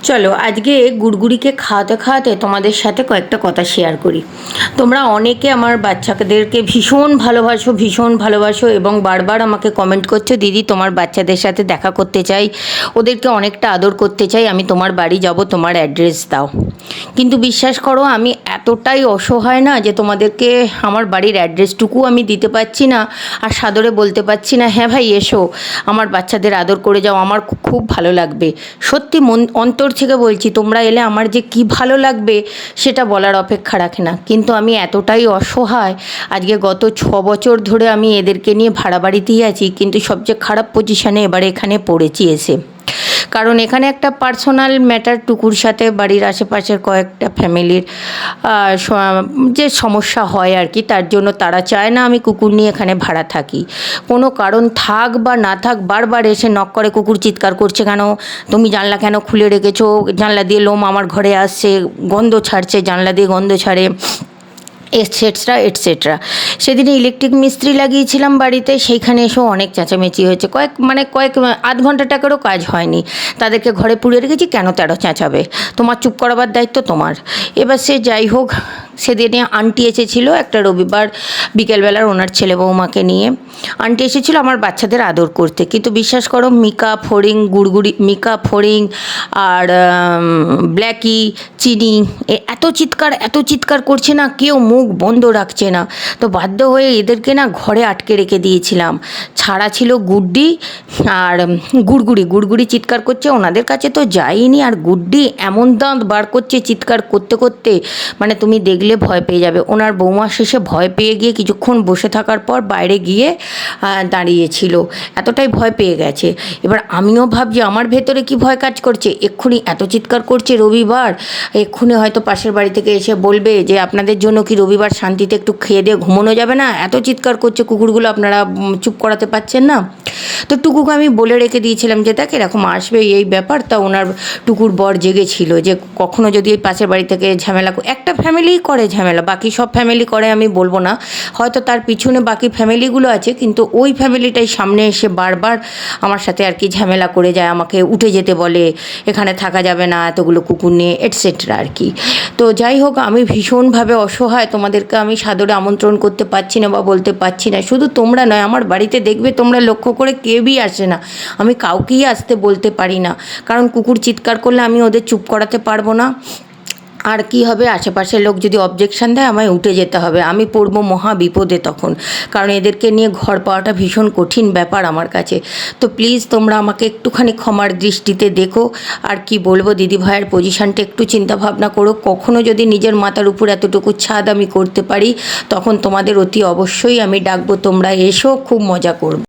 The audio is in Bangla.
চলো আজকে গুড়গুড়িকে খাওয়াতে খাওয়াতে তোমাদের সাথে কয়েকটা কথা শেয়ার করি। তোমরা অনেকে আমার বাচ্চাদেরকে ভীষণ ভালোবাসো এবং বারবার আমাকে কমেন্ট করছো, দিদি তোমার বাচ্চাদের সাথে দেখা করতে চাই, ওদেরকে অনেকটা আদর করতে চাই, আমি তোমার বাড়ি যাব, তোমার অ্যাড্রেস দাও। কিন্তু বিশ্বাস করো আমি এতটাই অসহায় না যে তোমাদেরকে আমার বাড়ির অ্যাড্রেসটুকু আমি দিতে পারছি না, আর সাদরে বলতে পারছি না হ্যাঁ ভাই এসো আমার বাচ্চাদের আদর করে যাও, আমার খুব ভালো লাগবে। সত্যি অন্তর থেকে বলছি, তোমরা এলে আমার যে কি ভালো লাগবে সেটা বলার অপেক্ষা রাখে না। কিন্তু আমি এতটাই অসহায়, আজকে গত 6 বছর ধরে আমি এদেরকে নিয়ে ভাড়া বাড়িতেই আছি, কিন্তু সবচেয়ে খারাপ পজিশানে এবারে এখানে পড়েছি এসে। কারণ এখানে একটা পার্সোনাল ম্যাটার টুকুর সাথে বাড়ির আশেপাশের কয়েকটা ফ্যামিলির যে সমস্যা হয় আর কি, তার জন্য তারা চায় না আমি কুকুর নিয়ে এখানে ভাড়া থাকি। কোনো কারণ থাক বা না থাক বারবার এসে নক করে, কুকুর চিৎকার করছে কেন, তুমি জানলা কেন খুলে রেখেছো, জানলা দিয়ে লোম আমার ঘরে আসছে, গন্ধ ছাড়ছে, জানলা দিয়ে গন্ধ ছাড়ে, এটসেট্রা এটসেট্রা। সেদিনে ইলেকট্রিক মিস্ত্রি লাগিয়েছিলাম বাড়িতে, সেইখানে এসেও অনেক চেঁচামেচি হয়েছে, কয়েক আধ ঘন্টা টাকারও কাজ হয়নি, তাদেরকে ঘরে পুড়ে রেখেছি, কেন তেরো চেঁচাবে, তোমার চুপ করাবার দায়িত্ব তোমার। এবার সে যাই হোক, সেদিনে আন্টি এসেছিলো একটা রবিবার বিকেলবেলার ওনার ছেলে বৌমাকে নিয়ে। আন্টি এসেছিলো আমার বাচ্চাদের আদর করতে, কিন্তু বিশ্বাস করো মিকা ফড়িং মিকা ফড়িং আর ব্ল্যাকি চিনি এত চিৎকার করছে না, কেউ মুখ বন্ধ রাখছে না। তো বাধ্য হয়ে এদেরকে না ঘরে আটকে রেখে দিয়েছিলাম। ছাড়া ছিল গুড্ডি আর গুড়গুড়ি চিৎকার করছে, ওনাদের কাছে তো যাইনি, আর গুড্ডি এমন দাঁত বার করছে চিৎকার করতে করতে, মানে তুমি দেখলে ভয় পেয়ে যাবে। ওনার বৌমা শেষে ভয় পেয়ে গিয়ে কিছুক্ষণ বসে থাকার পর বাইরে গিয়ে দাঁড়িয়েছিল, এতটাই ভয় পেয়ে গেছে। এবার আমিও ভাবছি আমার ভেতরে কি ভয় কাজ করছে, এক্ষুনি এত চিৎকার করছে রবিবার, এক্ষুনি হয়তো পাশের বাড়ি থেকে এসে বলবে যে আপনাদের জন্য কি রবিবার শান্তিতে একটু খেয়ে দিয়ে ঘুমানো যাবে না, এত চিৎকার করছে কুকুরগুলো, আপনারা চুপ করাতে পারছেন না। তো টুকুকে আমি বলে রেখে দিয়েছিলাম যে দেখ এরকম আসবে এই ব্যাপার। তা ওনার টুকুর বর জেগেছিল যে কখনো যদি ওই পাশের বাড়ি থেকে ঝামেলা, একটা ফ্যামিলিই করে ঝামেলা, বাকি সব ফ্যামিলি করে আমি বলবো না, হয়তো তার পিছনে বাকি ফ্যামিলিগুলো আছে, কিন্তু ওই ফ্যামিলিটাই সামনে এসে বারবার আমার সাথে আর কি ঝামেলা করে যায়, আমাকে উঠে যেতে বলে, এখানে থাকা যাবে না এতগুলো কুকুর নিয়ে এটসেট্রা আর কি। তো যাই হোক, আমি ভীষণভাবে অসহায়, তোমাদেরকে আমি সাদরে আমন্ত্রণ করতে পারছি না বা বলতে পারছি না। শুধু তোমরা নয়, আমার বাড়িতে দেখবে তোমরা লক্ষ্য করে কেউই আসে না, আমি কাউকেই আসতে বলতে পারি না, কারণ কুকুর চিৎকার করলে আমি ওদের চুপ করাতে পারবো না। আর কি হবে, আশেপাশের লোক যদি অবজেকশান দেয় আমায় উঠে যেতে হবে, আমি পড়বো মহা বিপদে তখন, কারণ এদেরকে নিয়ে ঘর পাওয়াটা ভীষণ কঠিন ব্যাপার আমার কাছে। তো প্লিজ তোমরা আমাকে একটুখানি ক্ষমার দৃষ্টিতে দেখো। আর কি বলবো, দিদি ভাইয়ের পজিশানটা একটু চিন্তা ভাবনা করো, কখনো যদি নিজের মাথার উপর এতটুকু ছাদ আমি করতে পারি, তখন তোমাদের অতি অবশ্যই আমি ডাকবো, তোমরা এসো, খুব মজা করবো।